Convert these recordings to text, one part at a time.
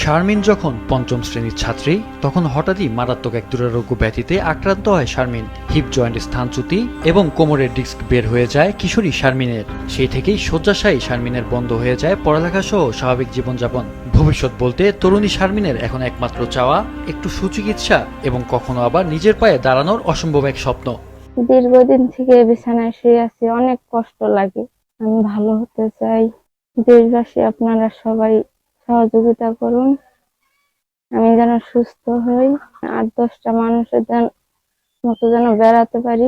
শারমিন যখন পঞ্চম শ্রেণীর ছাত্রী তখন হঠাৎই মারাত্মক এক দুরারোগ্য ব্যাধিতে আক্রান্ত হয় শারমিন। হিপ জয়েন্ট স্থানচ্যুতি এবং কোমরের ডিস্ক বের হয়ে যায় কিশোরী শারমিনের। সেই থেকেই শয্যাশায়ী শারমিনের বন্ধ হয়ে যায় পড়ালেখা সহ স্বাভাবিক জীবনযাপন। ভবিষ্যৎ বলতে তরুণী শারমিনের এখন একমাত্র চাওয়া একটু সুচিকিৎসা এবং কখনো আবার নিজের পায়ে দাঁড়ানোর অসম্ভব এক স্বপ্ন। দীর্ঘদিন থেকে বিছানায় শুয়ে আছি, অনেক কষ্ট লাগে। আমি ভালো হতে চাই। দেশবাসী আপনারা সবাই সহযোগিতা করুন, আমি যেন সুস্থ হই, ৮-১০টা মানুষের মতো যেন বেড়াতে পারি।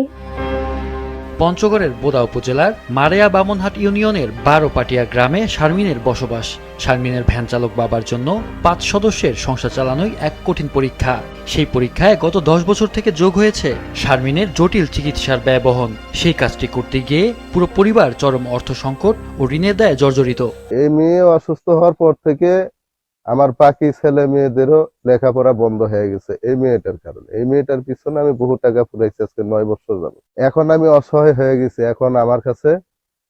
পঞ্চগড়ের বোদা উপজেলার মারেয়া বামনহাট ইউনিয়নের ১২ পাটিয়া গ্রামে শারমিনের বসবাস। শারমিনের ভ্যান চালক বাবার জন্য ৫ সদস্যের সংসার চালানোই এক কঠিন পরীক্ষা। সেই পরীক্ষায় গত ১০ বছর থেকে যোগ হয়েছে শারমিনের জটিল চিকিৎসার ব্যয়বহন। সেই কাজটি করতে গিয়ে পুরো পরিবার চরম অর্থ সংকট ও ঋণের দায়ে জর্জরিত। এই মেয়ে অসুস্থ হওয়ার পর থেকে আমার বাকি ছেলে মেয়েদেরও লেখাপড়া বন্ধ হয়ে গেছে এই মেয়েটার কারণে। এই মেয়েটার পিছনে আমি বহু টাকা ফুরাইছি আজকে ৯ বছর যাবে। এখন আমি অসহায় হয়ে গেছি। এখন আমার কাছে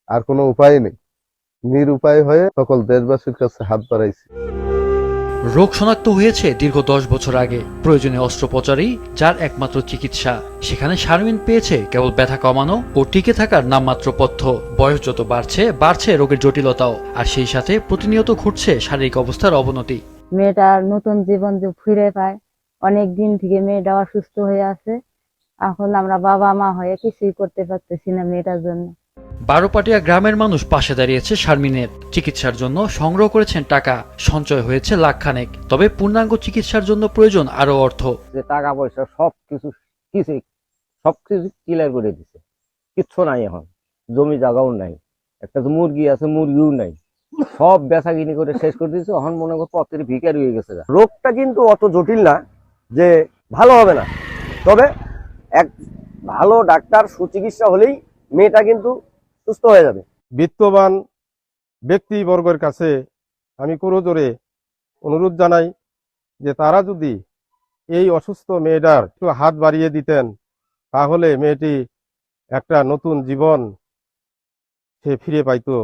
আর কোনো উপায় নেই। নিরুপায় হয়ে সকল দেশবাসীর কাছে হাত বাড়াইছি। রোগ শনাক্ত হয়েছে দীর্ঘ ১০ বছর আগে। প্রয়োজনীয় অস্ত্রোপচারই যার একমাত্র চিকিৎসা। সেখানে শারমিন পেয়েছে কেবল ব্যথা কমানো ও টিকে থাকার নামমাত্র পথ্য। বয়স যত বাড়ছে রোগের জটিলতাও, আর সেই সাথে প্রতিনিয়ত ঘটছে শারীরিক অবস্থার অবনতি। মেয়েটার নতুন জীবন যে ফিরে পায়, অনেক দিন থেকে মেয়েটা অসুস্থ হয়ে আছে। এখন আমরা বাবা মা হয়ে কিছুই করতে পারতেছি না মেয়েটার জন্য। ১২ পাটিয়া গ্রামের মানুষ পাশে দাঁড়িয়েছে শারমিনের। চিকিৎসার জন্য সংগ্রহ করেছেন টাকা, সঞ্চয় হয়েছে লাখখানেক। তবে পূর্ণাঙ্গ চিকিৎসার জন্য প্রয়োজন আরো অর্থ। যে টাকা পয়সা সবকিছু ক্লিয়ার করে দিছে, কিচ্ছু নাই। এখন জমি জায়গাও নাই, একটা তো মুরগি আছে, মুরগিও নাই, সব বেচা কিনি করে শেষ করে দিয়েছে। এখন মনে করো পথের ভিখারি হয়ে গেছে। রোগটা কিন্তু অত জটিল না যে ভালো হবে না, তবে এক ভালো ডাক্তার সুচিকিৎসা হলেই মেয়েটা কিন্তু সুস্থ হয়ে যাবে। বিত্তবান ব্যক্তিবর্গের কাছে আমি করজোরে অনুরোধ জানাই যে তারা যদি এই অসুস্থ মেয়েটার একটু হাত বাড়িয়ে দিতেন, তাহলে মেয়েটি একটা নতুন জীবন সে ফিরে পাইতো।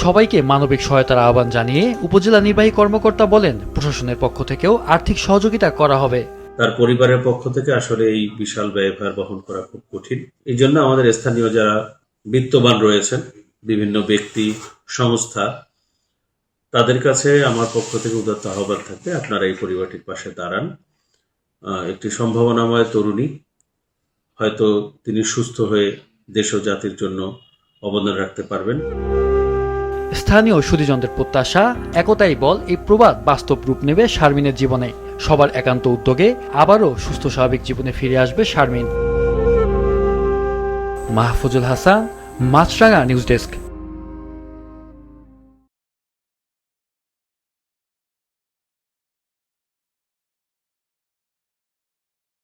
সবাইকে মানবিক সহায়তার আহ্বান জানিয়ে উপজেলা নির্বাহী কর্মকর্তা বলেন, প্রশাসনের পক্ষ থেকেও আর্থিক সহযোগিতা করা হবে। তার পরিবারের পক্ষ থেকে আসলে এই বিশাল ব্যয়ভার বহন করা খুব কঠিন। এই জন্য আমাদের স্থানীয় যারা বিত্তবান রয়েছেন, বিভিন্ন ব্যক্তি সংস্থা, তাদের কাছে আমার পক্ষ থেকে উদাত্ত আহ্বান থাকবে, আপনারা এই পরিবারটির পাশে দাঁড়ান। একটি সম্ভাবনাময় তরুণী, হয়তো তিনি সুস্থ হয়ে দেশ ও জাতির জন্য অবদান রাখতে পারবেন। স্থানীয় সুধীজনদের প্রত্যাশা, একতাই বল এই প্রবাদ বাস্তব রূপ নেবে শারমিনের জীবনে। সবার একান্ত উদ্যোগে আবারও সুস্থ স্বাভাবিক জীবনে ফিরে আসবে শারমিন। মাহফুজুল হাসান, মাছরাঙা নিউজ ডেস্ক।